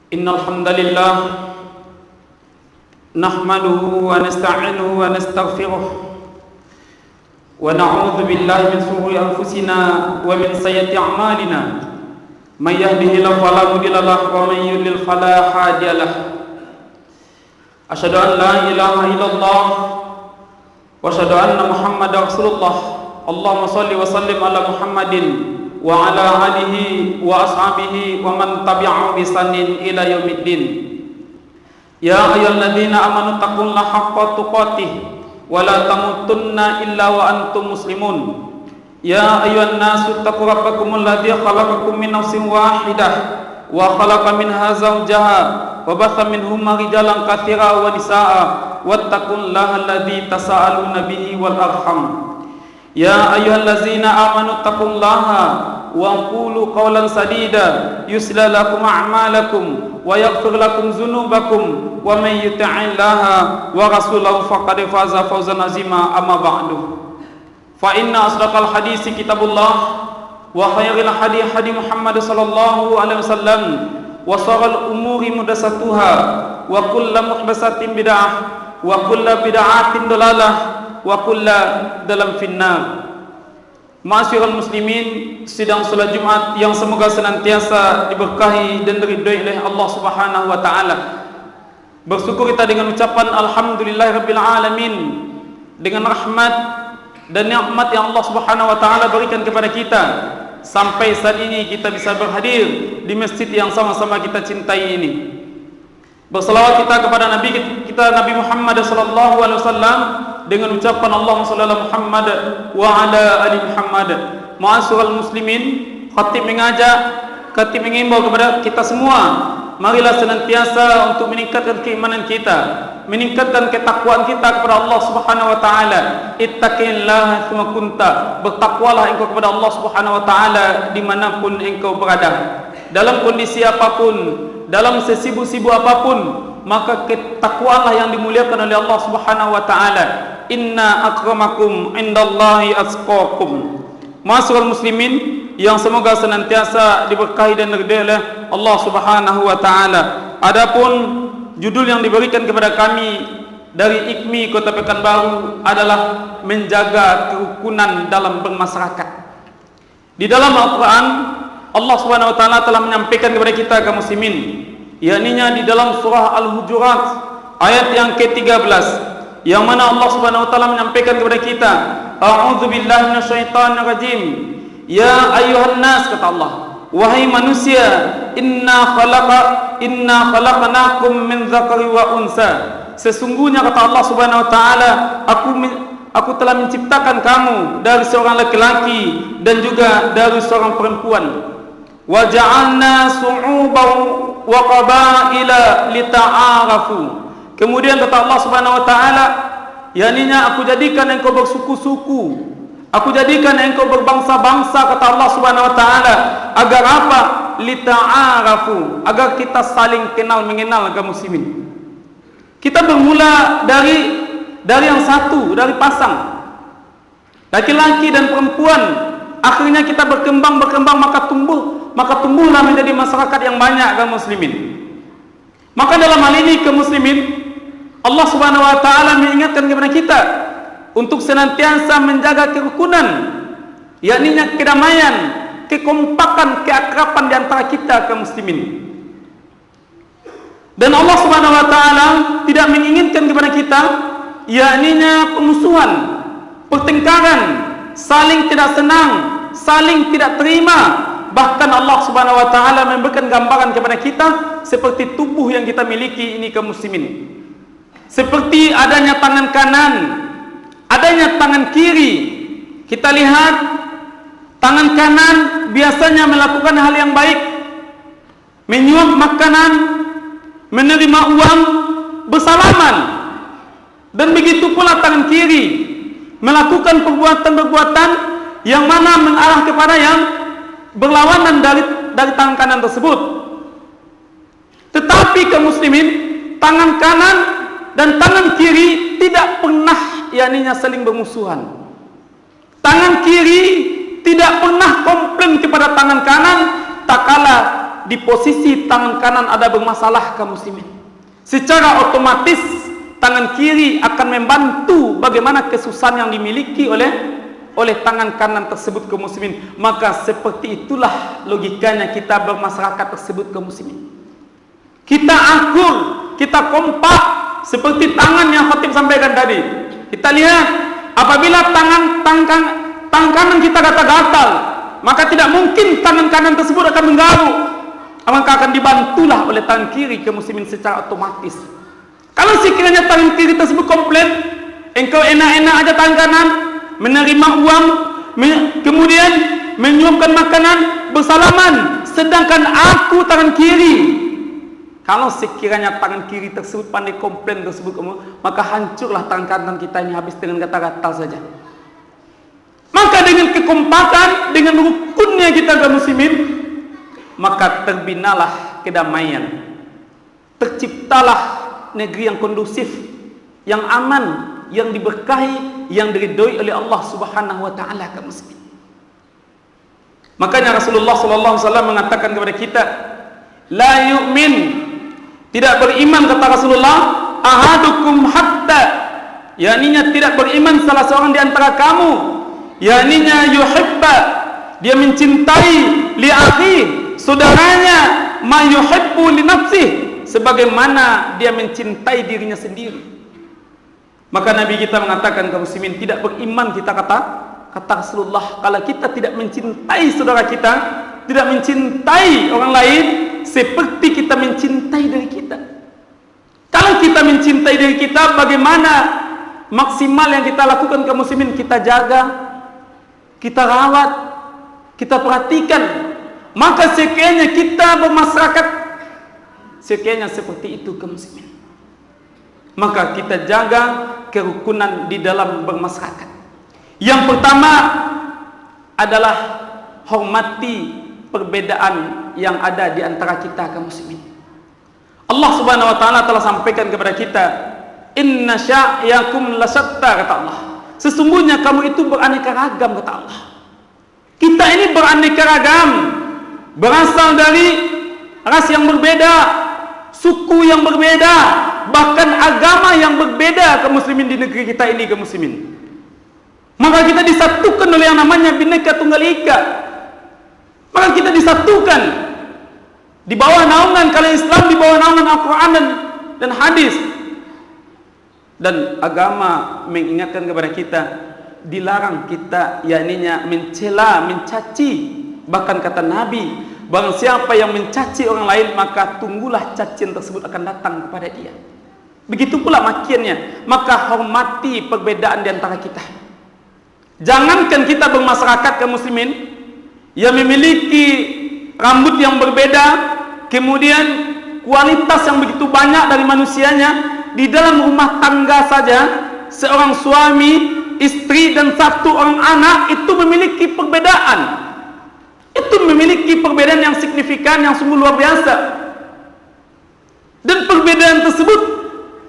Innal hamdalillah nahmaduhu wa nasta'inuhu wa nastaghfiruh wa na'udzu billahi min shururi anfusina wa min sayyiati a'malina may yahdihillahu fala mudilla lahu wa may yudlil fala hadiya lahu asyhadu an la ilaha illallah wa asyhadu anna muhammadar rasulullah. Allahumma shalli wa sallim ala Muhammadin wa ala alihi wa ashabihi wa man tabi'ahu bi ihsanin ila yaumiddin. Ya ayyuhalladzina amanu taqullaha haqqa tuqatih wa la tamutunna illa wa antum muslimun. Ya ayyuhan nasu taqu rabbakumul ladzi khalaqakum min nafsin wahidah wa khalaqa minha zawjaha wa batha minhuma rijalan katsiran wa nisaa'a wattaqullaha alladzi tasaaluna bihi wal arham. Ya ayyuhallazina amanu taqullaha wa qulu qawlan sadida yuslih lakum a'malakum wa yaghfir lakum dzunubakum wa may yuti'illaha wa rasulahu faqad faza fawzan azima. Amma ba'du, fa inna asdaqal hadisi kitabullah wa khairil hadi hadi Muhammad sallallahu alaihi wasallam wa sharral umuri muhdatsatuha wa kullu muhdatsatin bid'ah wa kullu bid'atin dalalah wa kulla dalam finnar. Ma'asyiral muslimin, sidang salat Jumat yang semoga senantiasa diberkahi dan diridhoi oleh Allah Subhanahu wa taala. Bersyukur kita dengan ucapan alhamdulillahirabbil alamin, dengan rahmat dan nikmat yang Allah Subhanahu wa taala berikan kepada kita sampai saat ini kita bisa berhadir di masjid yang sama-sama kita cintai ini. Berselawat kita kepada Nabi kita Nabi Muhammad sallallahu alaihi wasallam dengan ucapan Allahumma shalli ala Muhammad wa ala ali Muhammad. Ma'asyiral muslimin, khatib mengimbau kepada kita semua, marilah senantiasa untuk meningkatkan keimanan kita, meningkatkan ketakwaan kita kepada Allah Subhanahu wa taala. Ittaqillaha tsumma kunta, bertakwalah engkau kepada Allah Subhanahu wa taala dimanapun engkau berada, dalam kondisi apapun, dalam sesibuk-sibuk apapun, maka ketakwaanlah yang dimuliakan oleh Allah Subhanahu wa taala. Inna akramakum indallahi atqakum. Ma'asyiral muslimin yang semoga senantiasa diberkahi dan diridhai oleh Allah Subhanahu wa taala. Adapun judul yang diberikan kepada kami dari IKMI Kota Pekanbaru adalah menjaga kerukunan dalam bermasyarakat. Di dalam Al-Qur'an Allah Subhanahu wa taala telah menyampaikan kepada kita kaum muslimin, yakni di dalam surah Al-Hujurat ayat yang ke-13, yang mana Allah Subhanahu wa taala menyampaikan kepada kita, a'udzubillahi minasyaitonir rajim. Ya ayyuhan nas, kata Allah, wahai manusia, inna khalaqnakum min dzakari wa unsa. Sesungguhnya kata Allah Subhanahu wa taala, aku telah menciptakan kamu dari seorang laki-laki dan juga dari seorang perempuan. Wa ja'alna su'uban wa qabaila lita'arafu. Kemudian kata Allah Subhanahu wa taala, yakninya aku jadikan engkau bersuku-suku, aku jadikan engkau berbangsa-bangsa, kata Allah Subhanahu wa taala, agar apa? Lita'arafu, agar kita saling kenal mengenal kaum muslimin. Kita bermula dari yang satu, dari pasang laki-laki dan perempuan. Akhirnya kita berkembang maka tumbuhlah menjadi masyarakat yang banyak kaum muslimin. Maka dalam hal ini kaum muslimin, Allah Subhanahu wa taala mengingatkan kepada kita untuk senantiasa menjaga kerukunan, yakni kedamaian, kekompakan, keakraban di antara kita kaum muslimin. Dan Allah Subhanahu wa taala tidak menginginkan kepada kita yakni pemusuhan, pertengkaran, saling tidak senang, saling tidak terima. Bahkan Allah Subhanahu wa taala memberikan gambaran kepada kita seperti tubuh yang kita miliki ini kaum muslimin. Seperti adanya tangan kanan, adanya tangan kiri. Kita lihat tangan kanan biasanya melakukan hal yang baik, menyuap makanan, menerima uang, bersalaman. Dan begitu pula tangan kiri melakukan perbuatan-perbuatan yang mana mengarah kepada yang berlawanan dari tangan kanan tersebut. Tetapi kaum muslimin, tangan kanan dan tangan kiri tidak pernah yakninya saling bermusuhan. Tangan kiri tidak pernah komplain kepada tangan kanan tak kala di posisi tangan kanan ada bermasalah kaum muslimin, secara otomatis tangan kiri akan membantu bagaimana kesusahan yang dimiliki oleh tangan kanan tersebut kaum muslimin. Maka seperti itulah logikanya kita bermasyarakat tersebut kaum muslimin. Kita akur, kita kompak seperti tangan yang khatib sampaikan tadi. Kita lihat, apabila tangan kanan kita gatal-gatal, maka tidak mungkin tangan kanan tersebut akan menggaruk, maka akan dibantulah oleh tangan kiri kaum muslimin secara otomatis. Kalau sekiranya tangan kiri tersebut komplain, engkau enak-enak aja tangan kanan menerima uang, kemudian menyuapkan makanan, bersalaman, sedangkan aku tangan kiri, kalau sekiranya tangan kiri tersebut pandai komplain tersebut, maka hancurlah tangan kanan kita ini habis dengan gatal-gatal saja. Maka dengan kekompakan, dengan rukunnya kita kaum muslimin, maka terbinalah kedamaian, terciptalah negeri yang kondusif, yang aman, yang diberkahi, yang diridhoi oleh Allah Subhanahu wa taala kaum muslimin. Makanya Rasulullah sallallahu alaihi wasallam mengatakan kepada kita, la yu'min, tidak beriman kata Rasulullah, ahadukum hatta, yakninya tidak beriman salah seorang di antara kamu, yakninya yuhibba, dia mencintai li akhi, saudaranya, ma yuhibbu li nafsihi, sebagaimana dia mencintai dirinya sendiri. Maka Nabi kita mengatakan kaum muslimin, tidak beriman kita kata Rasulullah kalau kita tidak mencintai saudara kita, tidak mencintai orang lain seperti kita mencintai diri kita. Kalau kita mencintai diri kita, bagaimana maksimal yang kita lakukan kaum muslimin? Kita jaga, kita rawat, kita perhatikan. Maka sekiranya kita bermasyarakat sekiranya seperti itu kaum muslimin, maka kita jaga kerukunan di dalam bermasyarakat. Yang pertama adalah hormati perbedaan yang ada di antara kita kaum muslimin. Allah Subhanahu wa taala telah sampaikan kepada kita, inna sya'yakum lasyatta, kata Allah, sesungguhnya kamu itu beraneka ragam, kata Allah. Kita ini beraneka ragam, berasal dari ras yang berbeda, suku yang berbeda, bahkan agama yang berbeda kaum muslimin di negeri kita ini kaum muslimin. Maka kita disatukan oleh yang namanya Bhinneka Tunggal Ika. Maka kita disatukan di bawah naungan kalian Islam, di bawah naungan Al-Quran dan hadis. Dan agama mengingatkan kepada kita, dilarang kita yakninya mencela, mencaci. Bahkan kata Nabi, barang siapa yang mencaci orang lain, maka tunggulah cacian tersebut akan datang kepada dia. Begitu pula makiannya. Maka hormati perbedaan di antara kita. Jangankan kita bermasyarakat kaum muslimin yang memiliki rambut yang berbeda, kemudian kualitas yang begitu banyak dari manusianya, di dalam rumah tangga saja seorang suami, istri dan satu orang anak itu memiliki perbedaan. Itu memiliki perbedaan yang signifikan, yang sungguh luar biasa. Dan perbedaan tersebut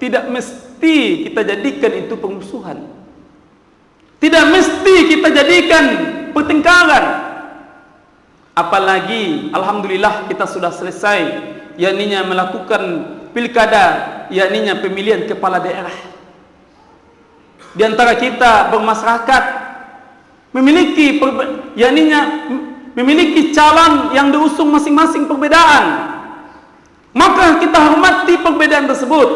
tidak mesti kita jadikan itu permusuhan. Tidak mesti kita jadikan pertengkaran. Apalagi alhamdulillah kita sudah selesai yakninya melakukan pilkada, yakninya pemilihan kepala daerah. Di antara kita bermasyarakat memiliki memiliki calon yang diusung masing-masing perbedaan. Maka kita hormati perbedaan tersebut.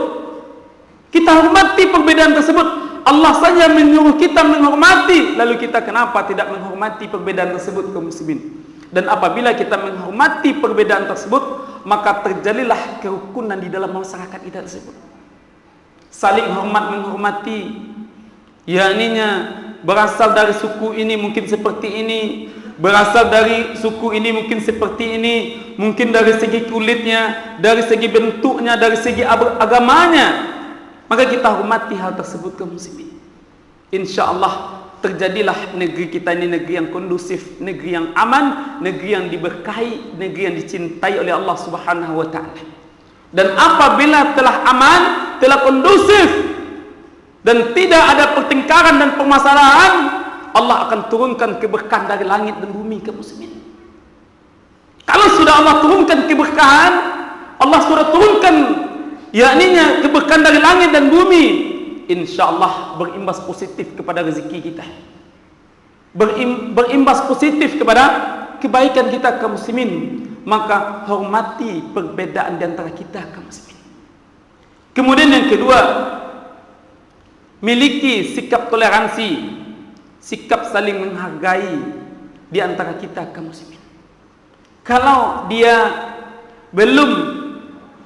Kita hormati perbedaan tersebut. Allah saja menyuruh kita menghormati, lalu kita kenapa tidak menghormati perbedaan tersebut kaum muslimin? Dan apabila kita menghormati perbedaan tersebut, maka terjadilah kerukunan di dalam masyarakat kita tersebut. Saling hormat menghormati, yakninya berasal dari suku ini mungkin seperti ini, berasal dari suku ini mungkin seperti ini, mungkin dari segi kulitnya, dari segi bentuknya, dari segi agamanya. Maka kita hormati hal tersebut kaum muslimin. InsyaAllah terjadilah negeri kita ini negeri yang kondusif, negeri yang aman, negeri yang diberkahi, negeri yang dicintai oleh Allah Subhanahu wa taala. Dan apabila telah aman, telah kondusif dan tidak ada pertengkaran dan permasalahan, Allah akan turunkan keberkahan dari langit dan bumi kaum muslimin. Kalau sudah sudah Allah turunkan keberkahan, Allah sudah turunkan yakninya keberkahan dari langit dan bumi, insya Allah berimbas positif kepada rezeki kita, berimbas positif kepada kebaikan kita kaum muslimin. Maka hormati perbedaan di antara kita kaum muslimin. Kemudian yang kedua, miliki sikap toleransi, sikap saling menghargai di antara kita kaum muslimin. Kalau dia belum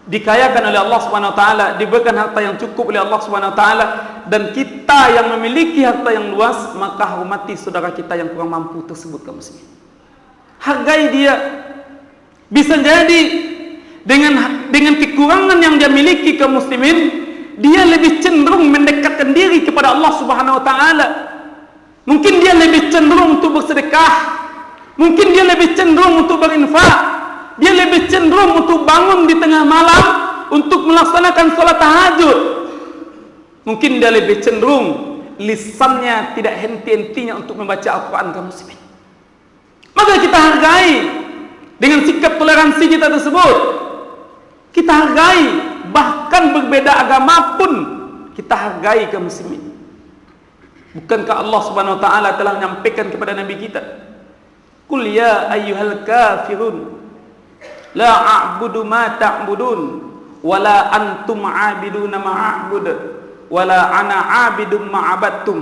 dikayakan oleh Allah Subhanahu wa taala, diberikan harta yang cukup oleh Allah Subhanahu wa taala, dan kita yang memiliki harta yang luas, maka hormati saudara kita yang kurang mampu tersebut kaum muslimin. Hargai dia. Bisa jadi dengan kekurangan yang dia miliki kaum muslimin, dia lebih cenderung mendekatkan diri kepada Allah Subhanahu wa taala. Mungkin dia lebih cenderung untuk bersedekah, mungkin dia lebih cenderung untuk berinfak, dia lebih cenderung untuk bangun di tengah malam untuk melaksanakan salat tahajud. Mungkin dia lebih cenderung lisannya tidak henti-hentinya untuk membaca Al-Quran kaum muslimin. Maka kita hargai dengan sikap toleransi kita tersebut. Kita hargai, bahkan berbeda agama pun kita hargai kaum muslimin. Bukankah Allah Subhanahu wa taala telah menyampaikan kepada nabi kita, "Qul ya ayyuhal kafirun la a'budu ma ta'budun wala antum 'abiduna ma a'bud wala ana 'abidum ma 'abadtum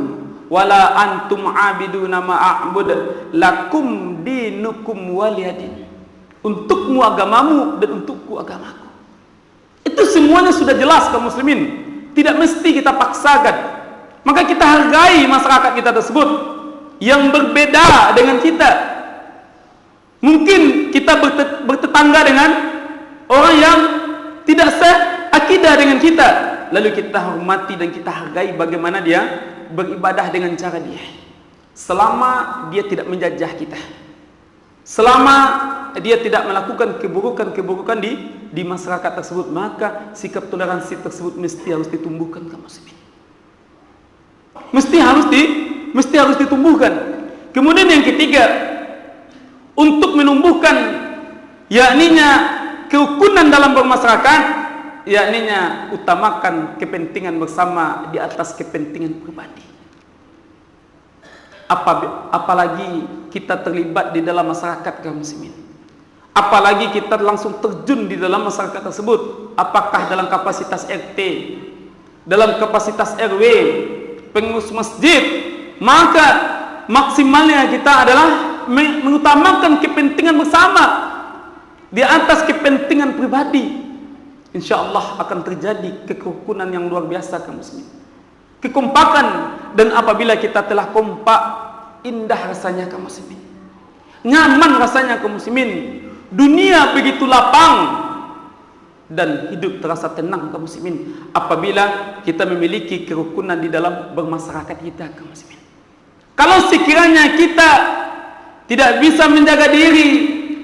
wala antum 'abiduna ma a'bud lakum dinukum waliyadin." Untukmu agamamu dan untukku agamaku. Itu semuanya sudah jelas kaum muslimin, tidak mesti kita paksakan. Maka kita hargai masyarakat kita tersebut yang berbeda dengan kita. Mungkin kita bertetangga dengan orang yang tidak seakidah dengan kita, lalu kita hormati dan kita hargai bagaimana dia beribadah dengan cara dia, selama dia tidak menjajah kita, selama dia tidak melakukan keburukan di masyarakat tersebut, maka sikap toleransi tersebut mesti harus ditumbuhkan kaum muslimin. Mesti harus ditumbuhkan. Kemudian yang ketiga, untuk menumbuhkan yakninya kerukunan dalam bermasyarakat, yakninya utamakan kepentingan bersama di atas kepentingan pribadi. Apalagi kita terlibat di dalam masyarakat kaum muslimin, apalagi kita langsung terjun di dalam masyarakat tersebut, apakah dalam kapasitas RT, dalam kapasitas RW, pengurus masjid, maka maksimalnya kita adalah mengutamakan kepentingan bersama di atas kepentingan pribadi. Insya Allah akan terjadi kerukunan yang luar biasa kaum muslimin, kekompakan. Dan apabila kita telah kompak, indah rasanya kaum muslimin, nyaman rasanya kaum muslimin, dunia begitu lapang dan hidup terasa tenang kaum muslimin apabila kita memiliki kerukunan di dalam bermasyarakat kita kaum muslimin. Kalau sekiranya kita tidak bisa menjaga diri,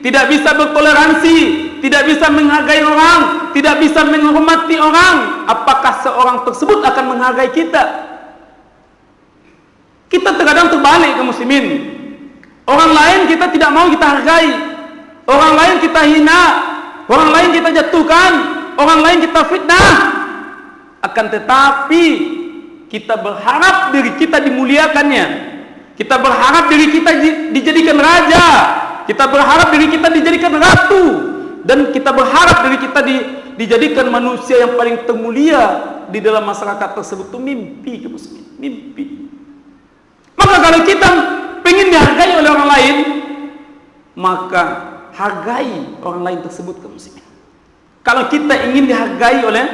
tidak bisa bertoleransi, tidak bisa menghargai orang, tidak bisa menghormati orang, apakah seorang tersebut akan menghargai kita? Kita terkadang terbalik kaum muslimin. Orang lain kita tidak mau kita hargai, orang lain kita hina, orang lain kita jatuhkan, orang lain kita fitnah. Akan tetapi kita berharap diri kita dimuliakannya, kita berharap diri kita dijadikan raja, kita berharap diri kita dijadikan ratu, dan kita berharap diri kita dijadikan manusia yang paling termulia di dalam masyarakat tersebut. Itu mimpi kaum muslimin, mimpi. Maka kalau kita ingin dihargai oleh orang lain, maka hargai orang lain tersebut kaum muslimin. Kalau kita ingin dihargai oleh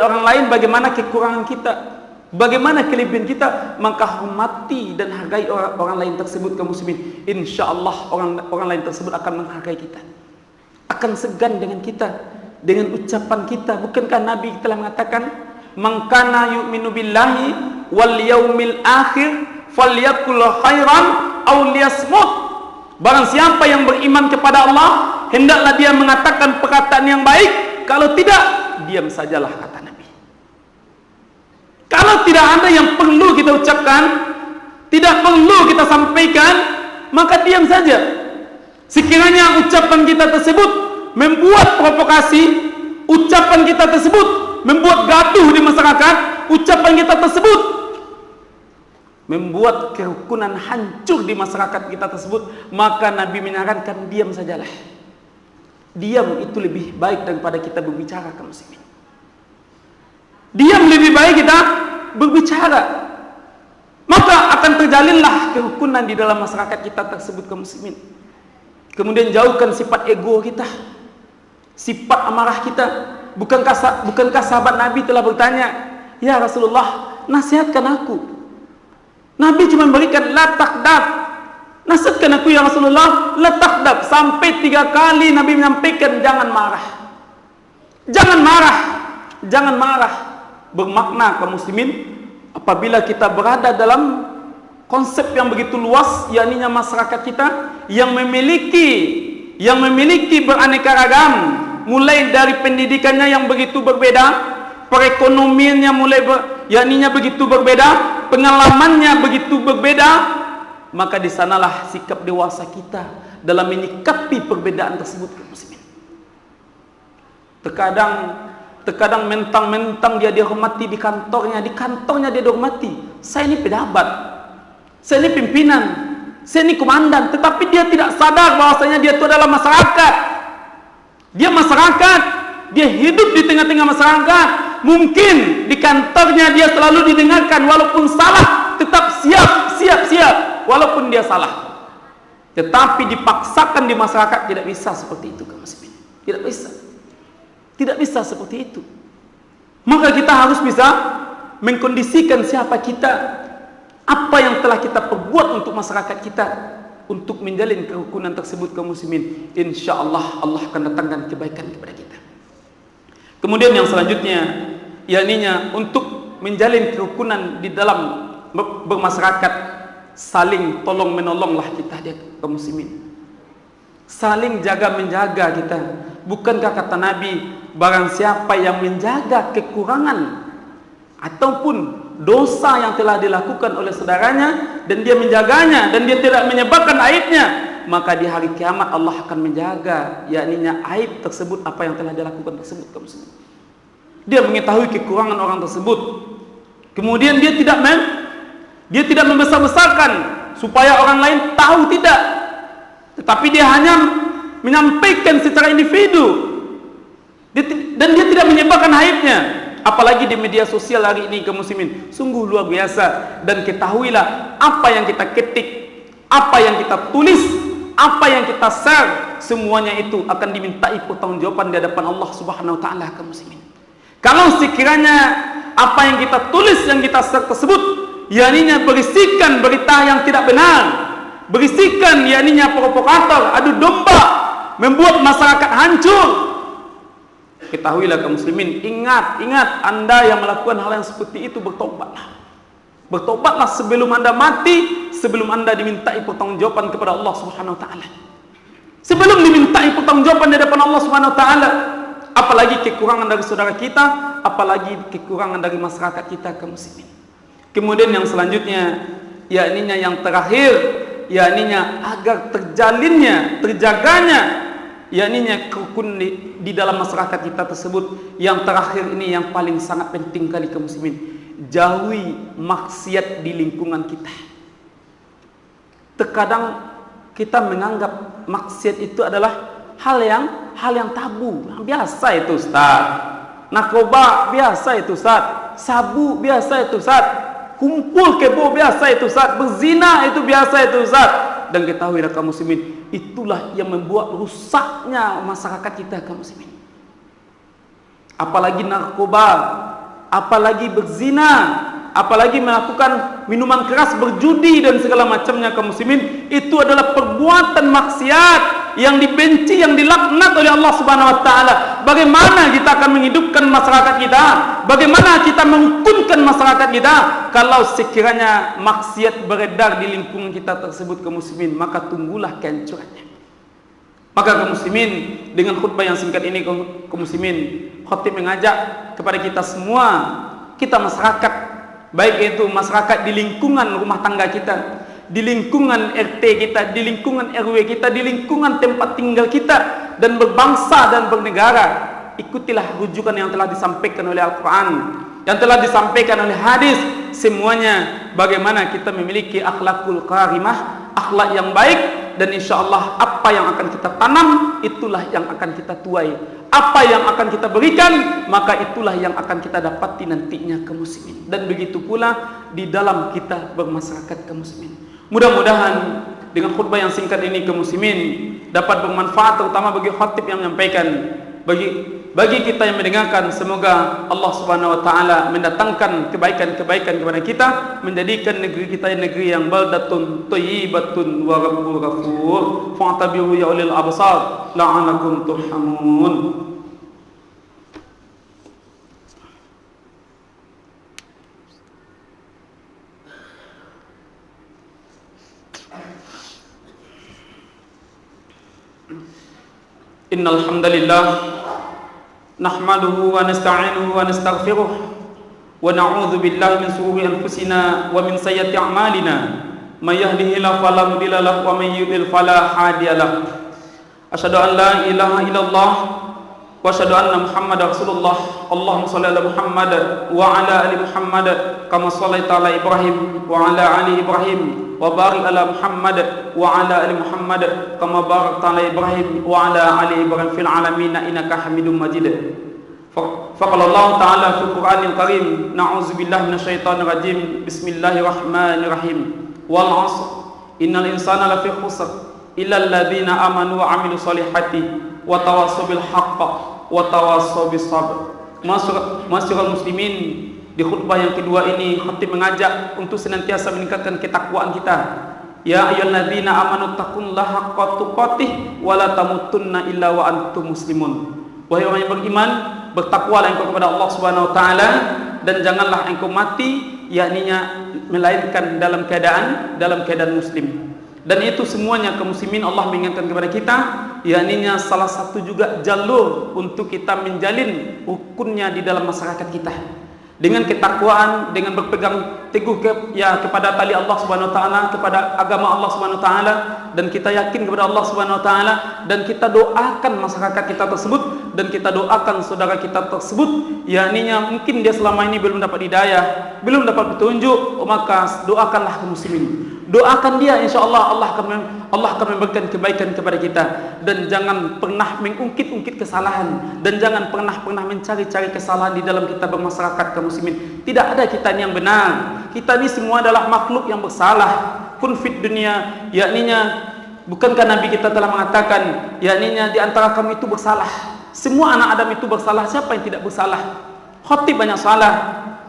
orang lain, bagaimana kekurangan kita, bagaimana kelebihan kita, maka hormati dan hargai orang lain tersebut kaum muslimin. Insya Allah orang lain tersebut akan menghargai kita, akan segan dengan kita, dengan ucapan kita. Bukankah Nabi telah mengatakan, "Man kana yu'minu billahi wal yaumil akhir falyakul khairan aw liyasmut." Barang siapa yang beriman kepada Allah, hendaklah dia mengatakan perkataan yang baik, kalau tidak, diam sajalah, kata Nabi. Kalau tidak ada yang perlu kita ucapkan, tidak perlu kita sampaikan, maka diam saja. Sekiranya ucapan kita tersebut membuat provokasi, ucapan kita tersebut membuat gaduh di masyarakat, ucapan kita tersebut membuat kerukunan hancur di masyarakat kita tersebut, maka Nabi menyarankan diam sajalah. Diam itu lebih baik daripada kita berbicara, kaum muslimin. Diam lebih baik kita berbicara. Maka akan terjalinlah kerukunan di dalam masyarakat kita tersebut, kaum muslimin. Kemudian jauhkan sifat ego kita, sifat amarah kita. Bukankah sahabat Nabi telah bertanya, "Ya Rasulullah, nasihatkan aku." Nabi cuma berikan la taqdab. Nasihatkan aku ya Rasulullah, la taqdab. Sampai 3 kali Nabi menyampaikan jangan marah. Jangan marah. Jangan marah. Bermakna kaum muslimin, apabila kita berada dalam konsep yang begitu luas, yakninya masyarakat kita yang memiliki beraneka ragam, mulai dari pendidikannya yang begitu berbeda, perekonomiannya yakninya begitu berbeda, pengalamannya begitu berbeda, maka di sanalah sikap dewasa kita dalam menyikapi perbedaan tersebut, kaum muslimin. Terkadang mentang-mentang dia dihormati di kantornya dia dihormati. Saya ini pejabat, saya ini pimpinan, saya ini komandan, tetapi dia tidak sadar bahwasanya dia itu adalah masyarakat. Dia masyarakat, dia hidup di tengah-tengah masyarakat. Mungkin di kantornya dia selalu didengarkan, walaupun salah tetap siap walaupun dia salah. Tetapi dipaksakan di masyarakat tidak bisa seperti itu, kaum muslimin. Tidak bisa seperti itu. Maka kita harus bisa mengkondisikan siapa kita, apa yang telah kita perbuat untuk masyarakat kita, untuk menjalin kerukunan tersebut, kaum muslimin. InsyaAllah Allah akan datangkan kebaikan kepada kita. Kemudian yang selanjutnya, yakninya untuk menjalin kerukunan di dalam bermasyarakat, saling tolong menolonglah kita, kaum muslimin. Saling jaga menjaga kita. Bukankah kata Nabi, barang siapa yang menjaga kekurangan ataupun dosa yang telah dilakukan oleh saudaranya dan dia menjaganya dan dia tidak menyebabkan aibnya, maka di hari kiamat Allah akan menjaga yakninya aib tersebut, apa yang telah dilakukan tersebut, kaum muslimin. Dia mengetahui kekurangan orang tersebut, kemudian dia tidak membesar-besarkan supaya orang lain tahu, tidak, tetapi dia hanya menyampaikan secara individu, dan dia tidak menyebarkan aibnya. Apalagi di media sosial hari ini, kaum muslimin, sungguh luar biasa. Dan ketahuilah, apa yang kita ketik, apa yang kita tulis, apa yang kita share, semuanya itu akan dimintai pertanggungjawaban di hadapan Allah Subhanahu wa taala, kaum muslimin. Kalau sekiranya apa yang kita tulis, yang kita share tersebut yakninya berisikan berita yang tidak benar, berisikan yakninya provokator, adu domba, membuat masyarakat hancur, ketahuilah kaum muslimin, ingat Anda yang melakukan hal yang seperti itu, bertobatlah sebelum Anda mati, sebelum Anda dimintai pertanggungjawaban kepada Allah Subhanahu wa taala. Sebelum dimintai pertanggungjawaban di hadapan Allah Subhanahu wa taala, apalagi kekurangan dari saudara kita, apalagi kekurangan dari masyarakat kita, kaum muslimin. Kemudian yang selanjutnya, yakninya yang terakhir, yakninya agar terjaganya yakninya kerukunan di dalam masyarakat kita tersebut. Yang terakhir ini yang paling sangat penting kali, kaum muslimin, jauhi maksiat di lingkungan kita. Terkadang kita menganggap maksiat itu adalah hal yang tabu, biasa itu Ustaz. Narkoba biasa itu Ustaz, sabu biasa itu Ustaz, kumpul kebo biasa itu Ustaz, berzina itu biasa itu Ustaz. Dan ketahuilah kaum muslimin, itulah yang membuat rusaknya masyarakat kita, kaum muslimin. Apalagi narkoba, apalagi berzina, apalagi melakukan minuman keras, berjudi dan segala macamnya, kaum muslimin. Itu adalah perbuatan maksiat yang dibenci, yang dilaknat oleh Allah Subhanahu wa taala. Bagaimana kita akan menghidupkan masyarakat kita? Bagaimana kita mengukunkan masyarakat kita kalau sekiranya maksiat beredar di lingkungan kita tersebut, kaum muslimin? Maka tunggulah kehancurannya. Maka kaum muslimin, dengan khutbah yang singkat ini, kaum muslimin, khatib mengajak kepada kita semua, kita masyarakat, baik itu masyarakat di lingkungan rumah tangga kita, di lingkungan RT kita, di lingkungan RW kita, di lingkungan tempat tinggal kita, dan berbangsa dan bernegara. Ikutilah rujukan yang telah disampaikan oleh Al-Quran, yang telah disampaikan oleh hadis. Semuanya bagaimana kita memiliki akhlakul karimah, akhlak yang baik, dan insya Allah apa yang akan kita tanam, itulah yang akan kita tuai. Apa yang akan kita berikan, maka itulah yang akan kita dapati nantinya kaum muslimin. Dan begitu pula di dalam kita bermasyarakat kaum muslimin. Mudah-mudahan dengan khutbah yang singkat ini kaum muslimin dapat bermanfaat, terutama bagi khatib yang menyampaikan, bagi kita yang mendengarkan. Semoga Allah Subhanahu wa taala mendatangkan kebaikan-kebaikan kepada kita, menjadikan negeri kita negeri yang baldatun thayyibatun wa rabbul ghafur. Fa'tabiru ya ulil absar la'anakum turhamun. Innal hamdalillah nahmaduhu wa nasta'inuhu wa nastaghfiruh wa na'udzu billahi min shururi anfusina wa min sayyiati a'malina. May yahdihillahu fala mudilla lahu wa may yudlil fala hadiya lahu. Asyhadu an la ilaha illallah wa asyhadu anna Muhammadar Rasulullah. Allahumma shalli ala Muhammad wa ala ali Muhammad kama shallaita ala Ibrahim wa ala ali Ibrahim wa barik ala Muhammad wa ala ali Muhammad kama barakta ala Ibrahim wa ala ali Ibrahim fil alamin innaka Hamidum Majid. Faqala Allah ta'ala fil Qur'anil Karim, na'udzu billahi minasyaitonir rajim. Bismillahirrahmanirrahim. Wal 'ashr innal insana lafi khusr illa alladziina amanu wa 'amilus solihati wa tawassaw bil haqq wa tawassaw bis sabr. Masyarul muslimin, di khutbah yang kedua ini khatib mengajak untuk senantiasa meningkatkan ketakwaan kita. Ya ayyuhalladzina amanu taqullaha haqqa tuqatih wa la tamutunna illa wa antum muslimun. Wahai orang yang beriman, bertakwalah engkau kepada Allah Subhanahu wa taala, dan janganlah engkau mati, yakninya melainkan dalam keadaan muslim. Dan itu semuanya kaum muslimin Allah mengingatkan kepada kita, yakninya salah satu juga jalur untuk kita menjalin rukunnya di dalam masyarakat kita. Dengan ketakwaan, dengan berpegang teguh kepada tali Allah Subhanahu wa taala, kepada agama Allah Subhanahu wa taala, dan kita yakin kepada Allah Subhanahu wa taala, dan kita doakan masyarakat kita tersebut, dan kita doakan saudara kita tersebut, yakninya mungkin dia selama ini belum dapat hidayah, belum dapat petunjuk, maka doakanlah kaum muslimin. Doakan dia, insyaallah Allah akan memberikan kebaikan kepada kita. Dan jangan pernah mengungkit-ungkit kesalahan, dan jangan pernah mencari-cari kesalahan di dalam kita bermasyarakat kaum muslimin. Tidak ada kita yang benar. Kita ini semua adalah makhluk yang bersalah. Kun fid dunia, yakninya bukankah Nabi kita telah mengatakan, yakninya di antara kamu itu bersalah. Semua anak Adam itu bersalah. Siapa yang tidak bersalah? Khatib banyak salah,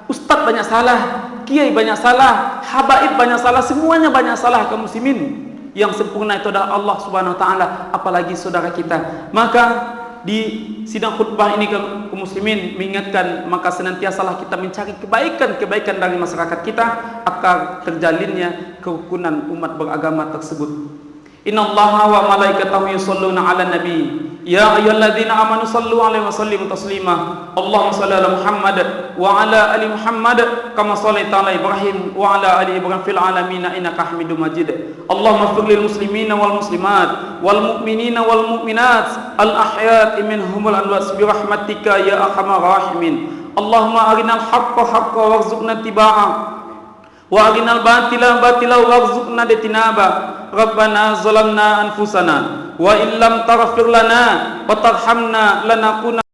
ustaz banyak salah, kiai banyak salah, habaib banyak salah, semuanya banyak salah kaum muslimin. Yang sempurna itu adalah Allah Subhanahu wa taala, apalagi saudara kita. Maka di sidang khutbah ini kaum muslimin mengingatkan, maka senantiasalah kita mencari kebaikan dari masyarakat kita agar terjalinnya kerukunan umat beragama tersebut. Innallaha wa malaikatahu yusholluna 'alan nabi. Ya ayyuhalladzina amanu shallu 'alaihi wa sallimu taslima. Allahumma shalli ala Muhammad wa ala ali Muhammad kama shallaita ala Ibrahim wa ala ali Ibrahim fil alamin innaka Hamidum Majid. Allahumma ighfir lil muslimina wal muslimat wal mu'minina wal mu'minat al ahya'i minhum wal amwat bi rahmatika ya arhamar rahimin. Allahumma arinal haqqa haqqan warzuqna tibaa wa arinal batila batila warzuqna tinaba. Rabbana zalamna anfusana wa illam taghfir lana wa tarhamna lanakunanna